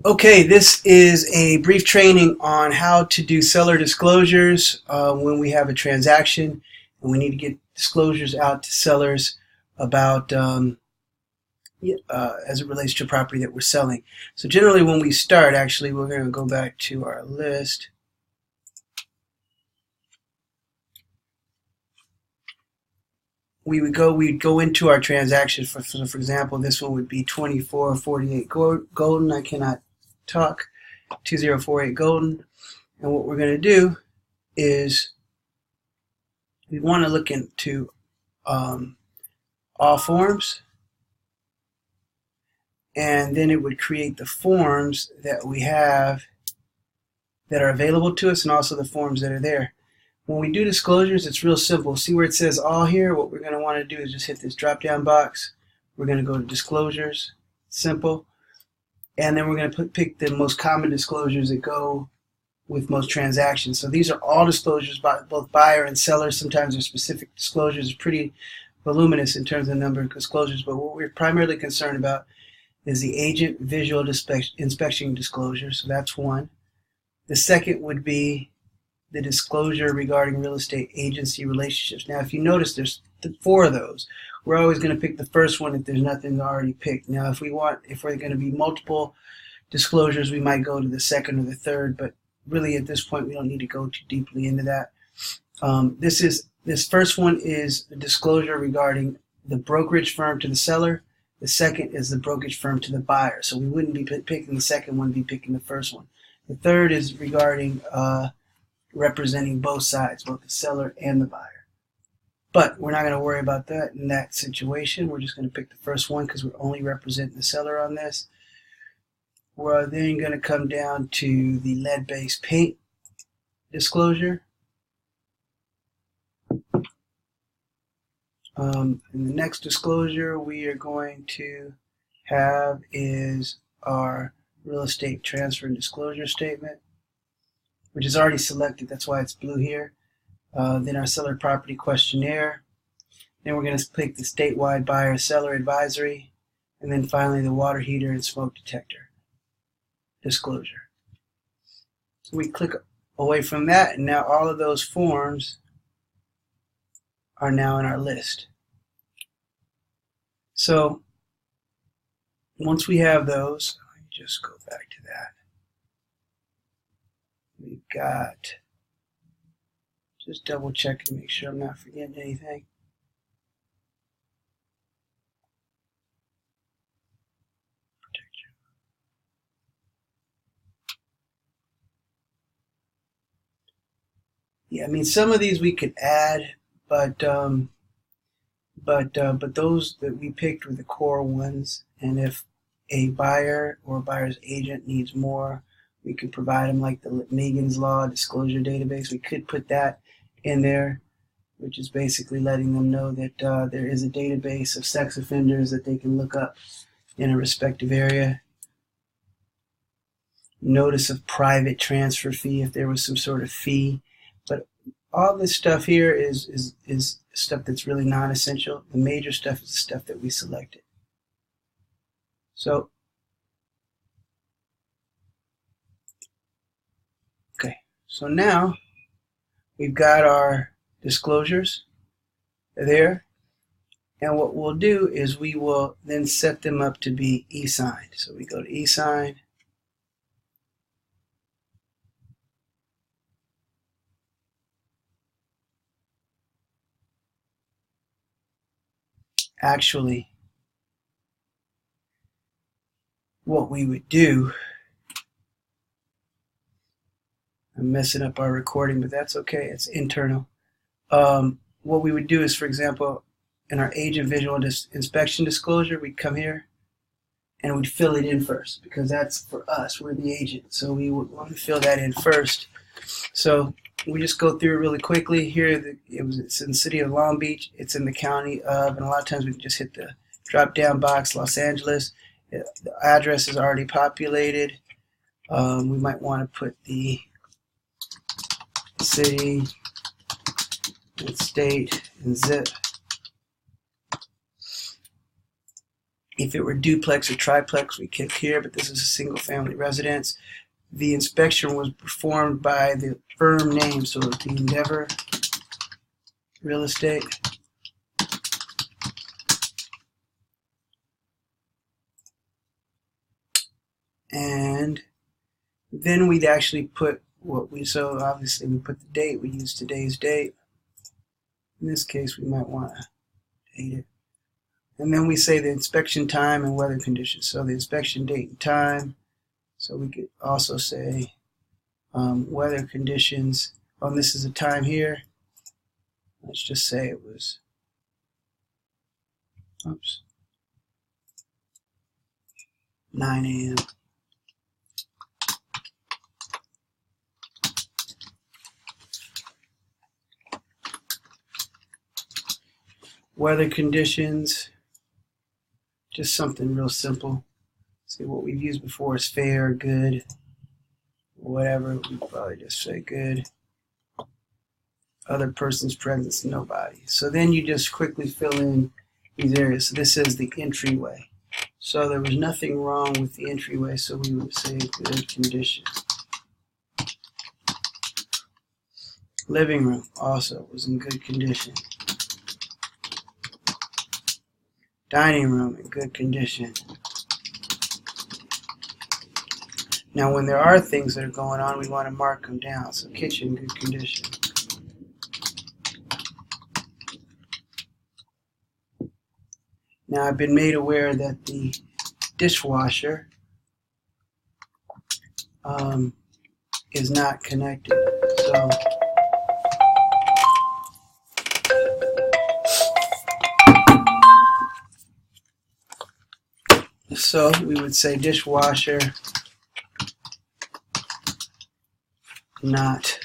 Okay, this is a brief training on how to do seller disclosures when we have a transaction and we need to get disclosures out to sellers about as it relates to property that we're selling. So generally when we start, actually we're going to go back to our list. We'd go into our transaction. For example, this one would be 2448 Golden. I cannot talk. 2048 Golden. And what we're going to do is we want to look into all forms, and then it would create the forms that we have that are available to us and also the forms that are there. When we do disclosures, it's real simple. See where it says all here? What we're going to want to do is just hit this drop down box. We're going to go to disclosures, simple, and then we're going to pick the most common disclosures that go with most transactions. So these are all disclosures by both buyer and seller. Sometimes there's specific disclosures. It's pretty voluminous in terms of the number of disclosures, but what we're primarily concerned about is the agent visual inspection disclosure. So that's one. The second would be the disclosure regarding real estate agency relationships. Now, if you notice, there's 4 of those. We're always going to pick the first one if there's nothing already picked. Now, if we're going to be multiple disclosures, we might go to the second or the third, but really at this point, we don't need to go too deeply into that. This first one is the disclosure regarding the brokerage firm to the seller. The second is the brokerage firm to the buyer. So we wouldn't be picking the second one, we'd be picking the first one. The third is regarding representing both sides, both the seller and the buyer. But we're not going to worry about that in that situation. We're just going to pick the first one because we're only representing the seller on this. We're then going to come down to the lead-based paint disclosure. And the next disclosure we are going to have is our real estate transfer and disclosure statement, which is already selected. That's why it's blue here. Then our seller property questionnaire. Then we're going to pick the statewide buyer seller advisory. And then finally the water heater and smoke detector disclosure. So we click away from that, and now all of those forms are now in our list. So once we have those, let me just go back to that. We've got, just double check and make sure I'm not forgetting anything. Yeah, I mean, some of these we could add, but those that we picked were the core ones. And if a buyer or a buyer's agent needs more, we could provide them, like the Megan's Law disclosure database. We could put that in there, which is basically letting them know that there is a database of sex offenders that they can look up in a respective area. Notice of private transfer fee if there was some sort of fee. But all this stuff here is stuff that's really non-essential. The major stuff is the stuff that we selected. So, okay, so now we've got our disclosures there, and what we'll do is we will then set them up to be e-signed. So we go to e-sign. Actually, what we would do, I'm messing up our recording, but that's okay, it's internal. What we would do is, for example, in our agent visual inspection disclosure, we'd come here and we'd fill it in first, because that's for us, we're the agent, so we would want to fill that in first. So we just go through it really quickly. Here, it's in the city of Long Beach, it's in the county of, and a lot of times we can just hit the drop down box, Los Angeles. The address is already populated. We might want to put the city and state and zip. If it were duplex or triplex, we click here, but this is a single family residence. The inspection was performed by the firm name, so it's the Endeavor Real Estate. And then we'd actually put so obviously we put the date, we use today's date. In this case, we might want to date it. And then we say the inspection time and weather conditions. So the inspection date and time. So we could also say weather conditions. This is the time here. Let's just say it was, 9 a.m. Weather conditions, just something real simple. See, what we've used before is fair, good, whatever. We probably just say good. Other person's presence, nobody. So then you just quickly fill in these areas. So this is the entryway. So there was nothing wrong with the entryway, so we would say good condition. Living room also was in good condition. Dining room in good condition. Now when there are things that are going on, we want to mark them down. So kitchen, good condition. Now I've been made aware that the dishwasher is not connected. So we would say dishwasher not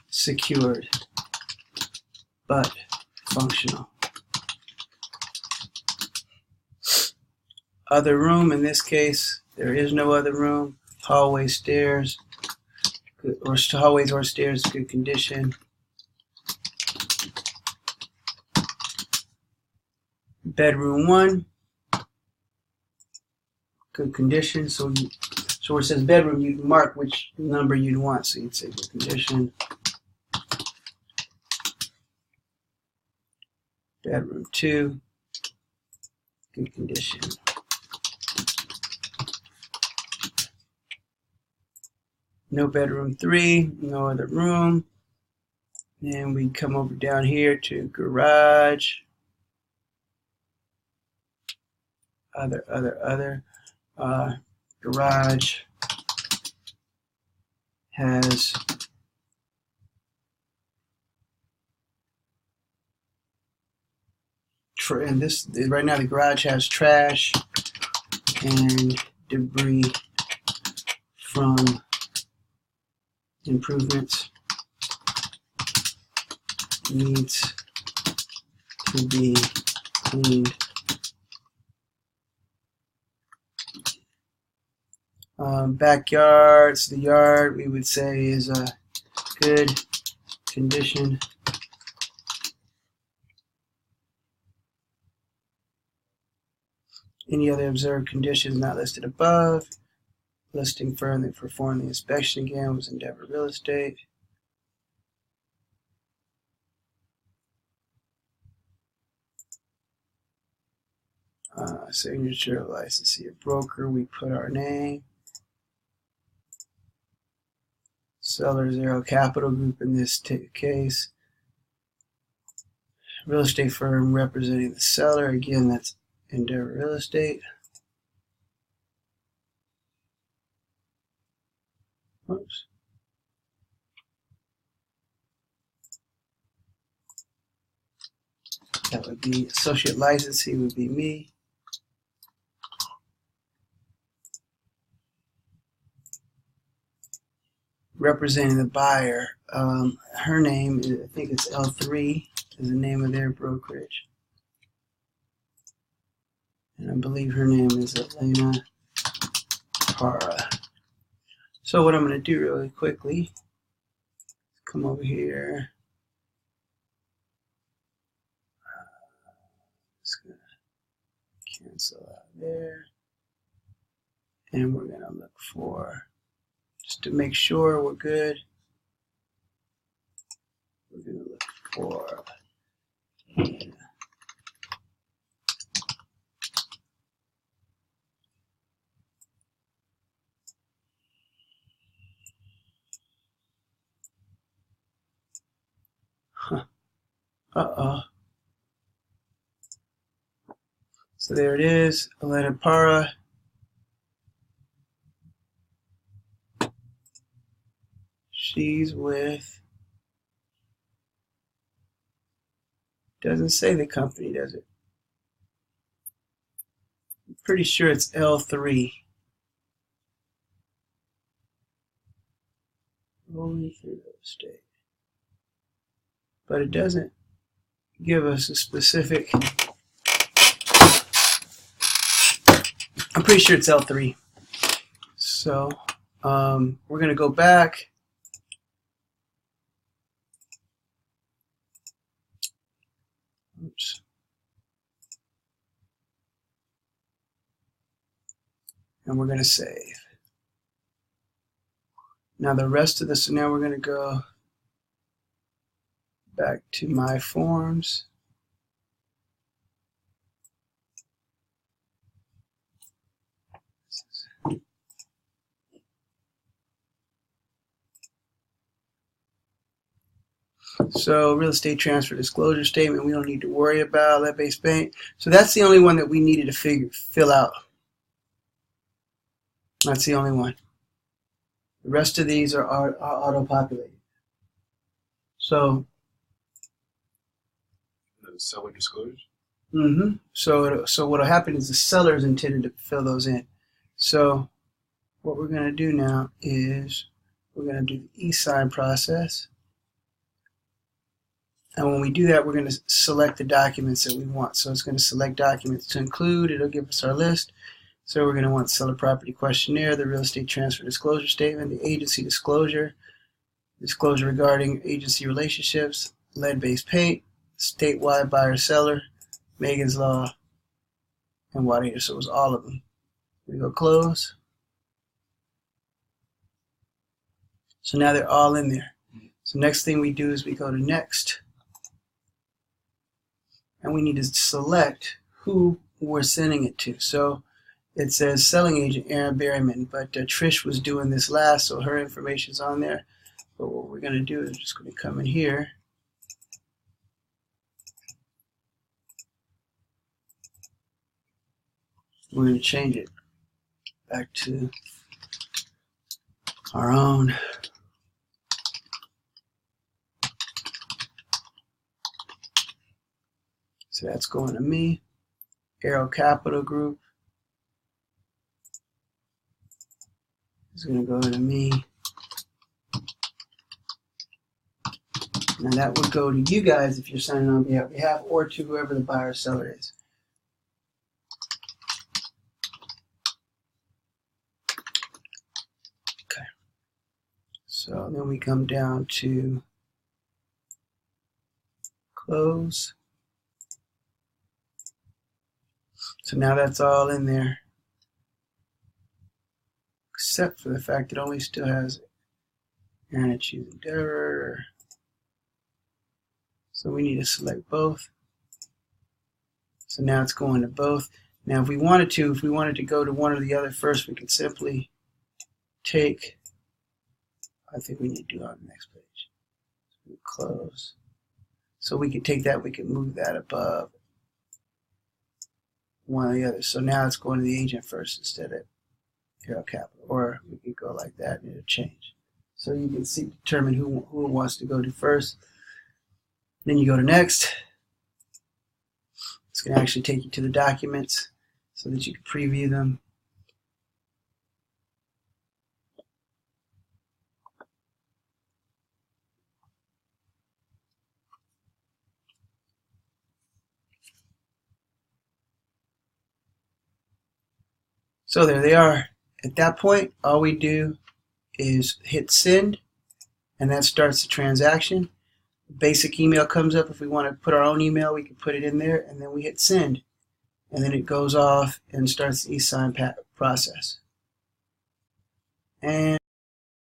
secured but functional. Other room, in this case, there is no other room. Hallway, stairs, or hallways or stairs, good condition. Bedroom 1, good condition. So where it says bedroom, you'd mark which number you'd want. So you'd say good condition. Bedroom 2, good condition. No bedroom 3, no other room. And we come over down here to garage. Garage has and this right now the garage has trash and debris from improvements, needs to be cleaned. Backyards, the yard we would say is a good condition. Any other observed conditions not listed above. Listing firm that performed the inspection again was Endeavor Real Estate. Signature of licensee of broker, we put our name. Seller Zero Capital Group in this case. Real estate firm representing the seller, again that's Endeavor Real Estate. Oops. That would be associate licensee would be me. Representing the buyer, her name is, I think it's L3 is the name of their brokerage. And I believe her name is Elena Para. So what I'm going to do really quickly, come over here. Just going to cancel out there. And we're going to look for, just to make sure we're good, we're going to look for uh-oh. So there it is, Elena Para. She's with, doesn't say the company, does it? I'm pretty sure it's L3. Rolling through real estate. But it doesn't give us a specific, I'm pretty sure it's L3. So we're going to go back. Oops. And we're going to save. Now the rest of this, so now we're going to go back to my forms. So real estate transfer disclosure statement, we don't need to worry about lead-based paint. So that's the only one that we needed to fill out. That's the only one. The rest of these are auto-populated. So seller disclosures? So what will happen is the seller is intended to fill those in. So what we're going to do now is we're going to do the e-sign process. And when we do that, we're going to select the documents that we want. So it's going to select documents to include. It'll give us our list. So we're going to want seller property questionnaire, the real estate transfer disclosure statement, the agency disclosure regarding agency relationships, lead-based paint, statewide buyer-seller, Megan's Law, and Water. So it was all of them. We go close. So now they're all in there. So next thing we do is we go to next. And we need to select who we're sending it to. So it says selling agent Aaron Berryman, but Trish was doing this last, so her information's on there. But what we're going to do is we're just going to come in here. We're going to change it back to our own. So that's going to me. Arrow Capital Group is going to go to me. Now that would go to you guys if you're signing on behalf or to whoever the buyer or seller is. Okay. So then we come down to close. So now that's all in there, except for the fact it only still has Aaron and choose Endeavor. So we need to select both. So now it's going to both. Now if we wanted to go to one or the other first, we could simply take, I think we need to do it on the next page. So we close. So we could take that, we could move that above one or the other. So now it's going to the agent first instead of Arrow Capital. Or we could go like that and it'll change. So you can see, determine who it wants to go to first. Then you go to next. It's going to actually take you to the documents so that you can preview them. So there they are. At that point, all we do is hit send, and that starts the transaction. The basic email comes up. If we want to put our own email, we can put it in there, and then we hit send. and then it goes off and starts the e-sign process. And